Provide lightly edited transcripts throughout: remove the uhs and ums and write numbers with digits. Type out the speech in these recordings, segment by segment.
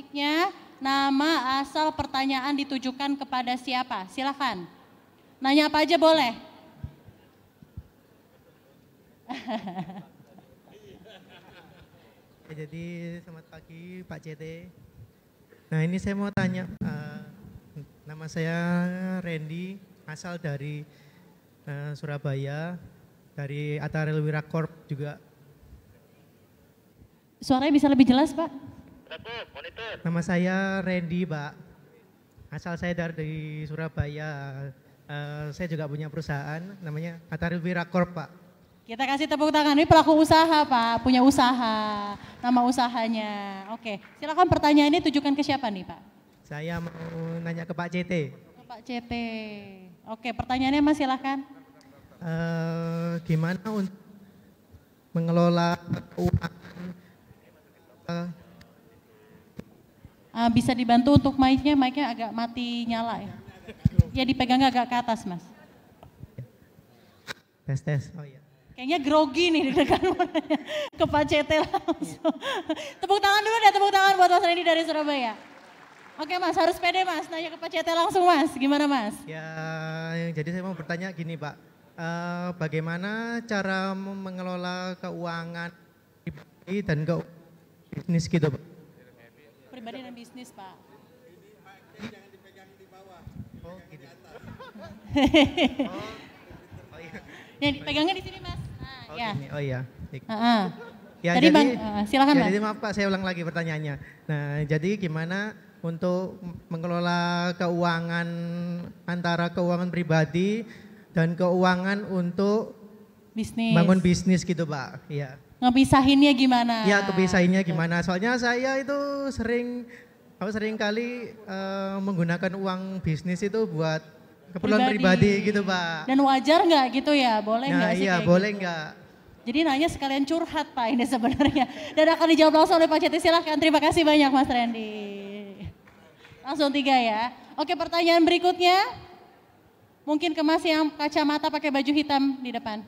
mic-nya, nama, asal, pertanyaan ditujukan kepada siapa? Silakan. Nanya apa aja boleh. Jadi selamat pagi Pak CT. Nah ini saya mau tanya, nama saya Randy, asal dari Surabaya, dari Atta Relwira Corp juga. Suaranya bisa lebih jelas Pak? Nama saya Randy Pak, asal saya dari Surabaya. Saya juga punya perusahaan namanya Atta Relwira Corp Pak. Kita kasih tepuk tangan, ini pelaku usaha Pak, punya usaha, nama usahanya. Oke, silakan pertanyaannya tujukan ke siapa nih Pak? Saya mau nanya ke Pak CT. Ke Pak CT. Oke, pertanyaannya Mas silakan. Gimana untuk mengelola keuangan? Bisa dibantu untuk mic-nya agak mati nyala ya. Ya dipegangnya agak ke atas Mas. Tes. Oh iya. Kayaknya grogi nih deg-degan ke Pak CT langsung. Tepuk tangan dulu deh, tepuk tangan buat Mas Randy dari Surabaya. Oke Mas, harus pede Mas, nanya ke Pak CT langsung Mas, gimana Mas? Ya, jadi saya mau bertanya gini Pak, bagaimana cara mengelola keuangan pribadi dan bisnis gitu Pak? Pribadi dan bisnis Pak. Jangan dipegang di bawah. Oh gitu. Yang dipegangnya di sini Mas. Oh, ya. gini. Oh iya. Ya, Tadi jadi, Bang, silakan ya, Mas. jadi maaf Pak, saya ulang lagi pertanyaannya. Nah, jadi gimana untuk mengelola keuangan antara keuangan pribadi dan keuangan untuk bisnis. Bangun bisnis gitu Pak. Iya. Ngepisahinnya gimana? Ya, kepisahinnya gimana? Soalnya saya itu sering kali menggunakan uang bisnis itu buat keperluan pribadi gitu Pak. Dan wajar nggak gitu ya? Boleh nggak sih? Iya, boleh nggak? Jadi nanya sekalian curhat Pak ini sebenarnya. Dan akan dijawab langsung oleh Pak Ceti, silahkan. Terima kasih banyak Mas Randy. Langsung 3 ya. Oke, pertanyaan berikutnya. Mungkin ke Mas yang kacamata pakai baju hitam di depan.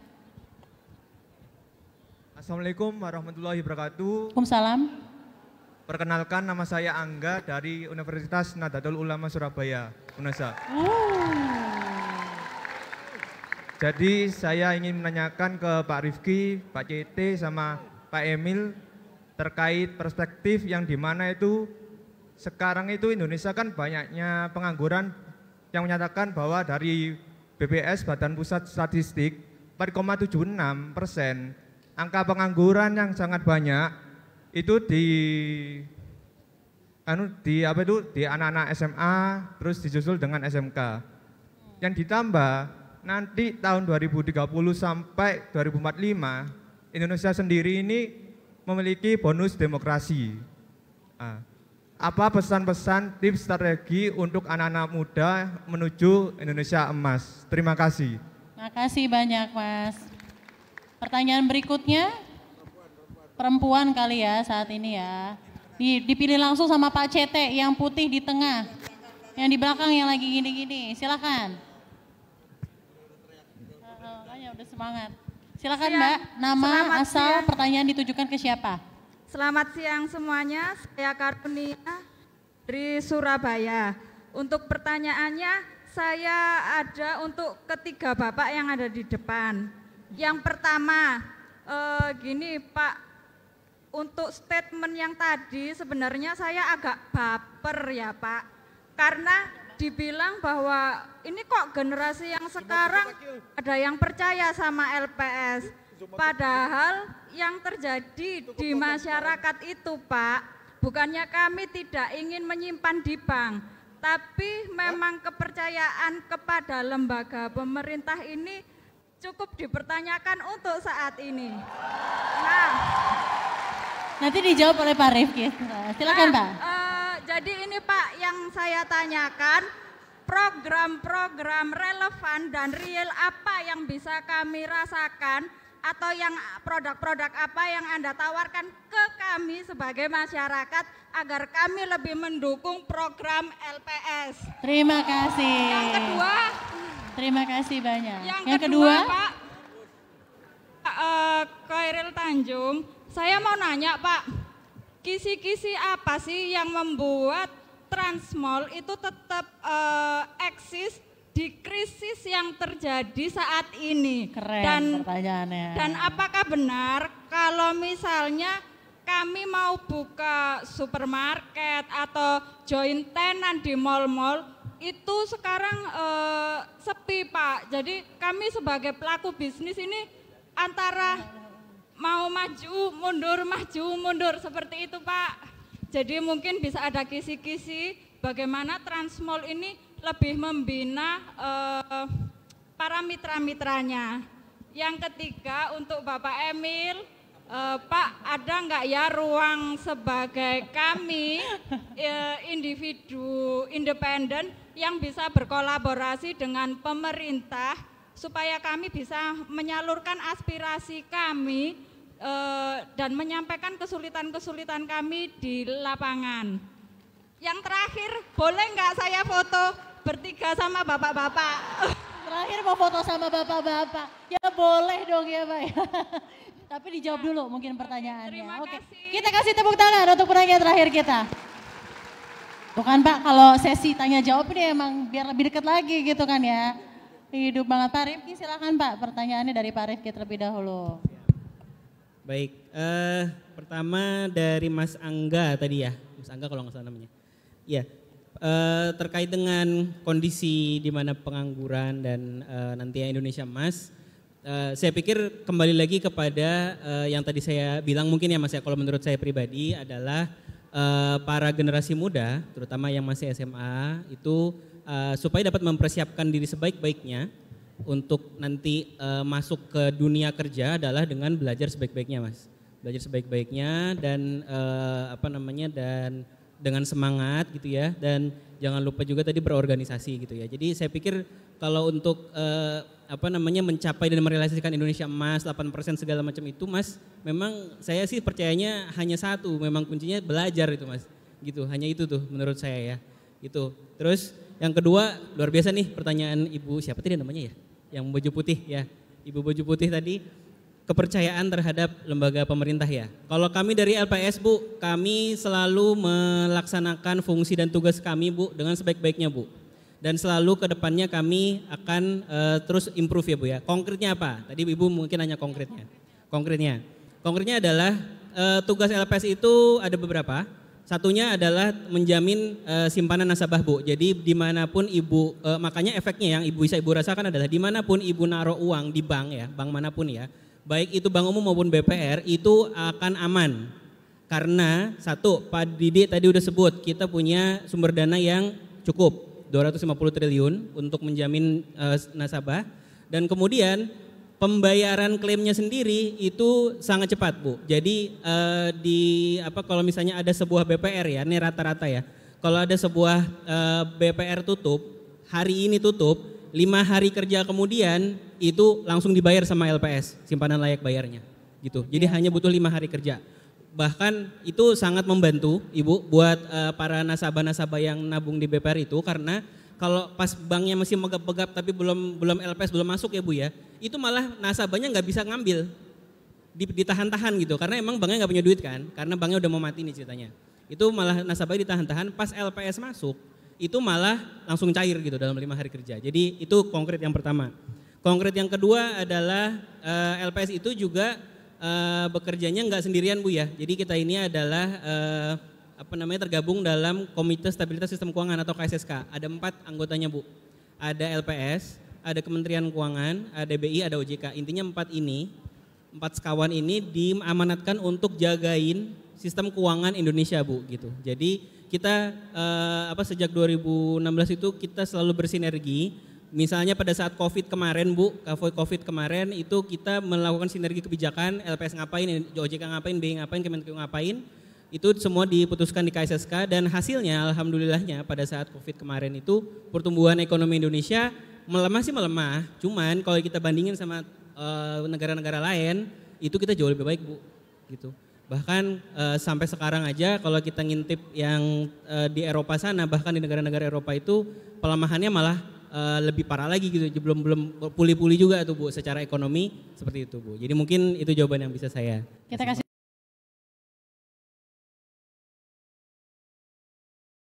Assalamualaikum warahmatullahi wabarakatuh. Waalaikumsalam. Perkenalkan, nama saya Angga dari Universitas Nahdlatul Ulama Surabaya, UNESA. Jadi saya ingin menanyakan ke Pak Rifki, Pak CT, sama Pak Emil terkait perspektif yang dimana itu sekarang itu Indonesia kan banyaknya pengangguran yang menyatakan bahwa dari BPS Badan Pusat Statistik 4,76%, angka pengangguran yang sangat banyak itu di anak-anak SMA, terus disusul dengan SMK. Yang ditambah nanti tahun 2030 sampai 2045 Indonesia sendiri ini memiliki bonus demokrasi. Apa pesan-pesan tips strategi untuk anak-anak muda menuju Indonesia emas? Terima kasih. Terima kasih banyak Mas. Pertanyaan berikutnya, perempuan kali ya saat ini ya. Dipilih langsung sama Pak CT yang putih di tengah. Yang di belakang yang lagi gini-gini, silakan. Makanya udah semangat. Silakan Mbak, nama, asal, pertanyaan ditujukan ke siapa? Selamat siang semuanya, saya Karunia dari Surabaya. Untuk pertanyaannya, saya ada untuk ketiga Bapak yang ada di depan. Yang pertama, gini Pak, untuk statement yang tadi sebenarnya saya agak baper ya Pak. Karena dibilang bahwa ini kok generasi yang sekarang ada yang percaya sama LPS. Padahal yang terjadi di masyarakat itu Pak, bukannya kami tidak ingin menyimpan di bank, tapi memang kepercayaan kepada lembaga pemerintah ini cukup dipertanyakan untuk saat ini. Nah, nanti dijawab oleh Pak Rifki. Silakan Pak. Jadi ini Pak yang saya tanyakan, program-program relevan dan real apa yang bisa kami rasakan atau yang produk-produk apa yang Anda tawarkan ke kami sebagai masyarakat agar kami lebih mendukung program LPS. Terima kasih. Yang kedua, terima kasih banyak. Yang kedua Pak, Khairil Tanjung, saya mau nanya Pak, kisi-kisi apa sih yang membuat Transmall itu tetap eksis di krisis yang terjadi saat ini? Keren pertanyaannya. Dan apakah benar kalau misalnya kami mau buka supermarket atau join tenan di mal-mal itu sekarang sepi Pak. Jadi kami sebagai pelaku bisnis ini antara mau maju mundur seperti itu Pak. Jadi mungkin bisa ada kisi-kisi bagaimana Transmall ini lebih membina para mitra-mitranya. Yang ketiga untuk Bapak Emil, Pak ada nggak ya ruang sebagai kami individu independen yang bisa berkolaborasi dengan pemerintah supaya kami bisa menyalurkan aspirasi kami dan menyampaikan kesulitan-kesulitan kami di lapangan. Yang terakhir, boleh nggak saya foto bertiga sama bapak-bapak? Terakhir mau foto sama bapak-bapak, ya boleh dong ya Pak. Tapi dijawab dulu mungkin pertanyaannya. Terima Oke. kasih. Kita kasih tepuk tangan untuk penanya terakhir kita. Tuh kan Pak, kalau sesi tanya jawab ini emang biar lebih dekat lagi gitu kan ya. Hidup banget. Pak Rifki silakan Pak, pertanyaannya dari Pak Rifki terlebih dahulu. Baik, pertama dari Mas Angga tadi ya, Mas Angga kalau nggak salah namanya. Ya, terkait dengan kondisi di mana pengangguran dan nantinya Indonesia Emas, saya pikir kembali lagi kepada yang tadi saya bilang mungkin ya Mas ya, kalau menurut saya pribadi adalah para generasi muda, terutama yang masih SMA itu supaya dapat mempersiapkan diri sebaik-baiknya untuk nanti masuk ke dunia kerja adalah dengan belajar sebaik-baiknya Mas. Belajar sebaik-baiknya dan dan dengan semangat gitu ya, dan jangan lupa juga tadi berorganisasi gitu ya. Jadi saya pikir kalau untuk mencapai dan merealisasikan Indonesia Emas 8% segala macam itu Mas, memang saya sih percayanya hanya satu, memang kuncinya belajar itu Mas. Gitu, hanya itu tuh menurut saya ya. Gitu. Terus yang kedua luar biasa nih pertanyaan Ibu siapa tadi namanya ya? Yang baju putih ya. Ibu baju putih tadi, kepercayaan terhadap lembaga pemerintah ya. Kalau kami dari LPS Bu, kami selalu melaksanakan fungsi dan tugas kami Bu dengan sebaik-baiknya Bu. Dan selalu ke depannya kami akan terus improve ya Bu ya. Konkretnya apa? Tadi Ibu mungkin nanya konkretnya. Konkretnya adalah tugas LPS itu ada beberapa. Satunya adalah menjamin simpanan nasabah Bu. Jadi dimanapun Ibu, makanya efeknya yang Ibu rasakan adalah dimanapun Ibu naruh uang di bank ya, bank manapun ya, baik itu bank umum maupun BPR itu akan aman. Karena satu, Pak Didi tadi udah sebut, kita punya sumber dana yang cukup, 250 triliun untuk menjamin nasabah. Dan kemudian pembayaran klaimnya sendiri itu sangat cepat Bu. Jadi kalau misalnya ada sebuah BPR ya, ini rata-rata ya. Kalau ada sebuah BPR tutup, hari ini tutup, 5 hari kerja kemudian itu langsung dibayar sama LPS, simpanan layak bayarnya gitu. Jadi hanya butuh 5 hari kerja. Bahkan itu sangat membantu Ibu buat para nasabah-nasabah yang nabung di BPR itu, karena kalau pas banknya masih megap-megap tapi belum LPS belum masuk ya Bu ya, itu malah nasabahnya nggak bisa ngambil, ditahan-tahan gitu, karena emang banknya nggak punya duit kan, karena banknya udah mau mati nih ceritanya. Itu malah nasabahnya ditahan-tahan, pas LPS masuk itu malah langsung cair gitu dalam 5 hari kerja. Jadi itu konkret yang pertama. Konkret yang kedua adalah LPS itu juga bekerjanya nggak sendirian Bu ya. Jadi kita ini adalah tergabung dalam Komite Stabilitas Sistem Keuangan atau KSSK. Ada 4 anggotanya Bu. Ada LPS, ada Kementerian Keuangan, ada BI, ada OJK. Intinya 4 sekawan ini diamanatkan untuk jagain sistem keuangan Indonesia Bu gitu. Jadi kita sejak 2016 itu kita selalu bersinergi. Misalnya pada saat COVID kemarin Bu, COVID kemarin itu kita melakukan sinergi kebijakan, LPS ngapain, OJK ngapain, BI ngapain, Kemenkeu ngapain, itu semua diputuskan di KSSK, dan hasilnya alhamdulillahnya pada saat COVID kemarin itu pertumbuhan ekonomi Indonesia masih melemah, cuman kalau kita bandingin sama negara-negara lain itu kita jauh lebih baik Bu gitu. Bahkan sampai sekarang aja kalau kita ngintip yang di Eropa sana, bahkan di negara-negara Eropa itu pelemahannya malah lebih parah lagi gitu, belum pulih-pulih juga tuh Bu secara ekonomi seperti itu Bu. Jadi mungkin itu jawaban yang bisa saya. Kita kasih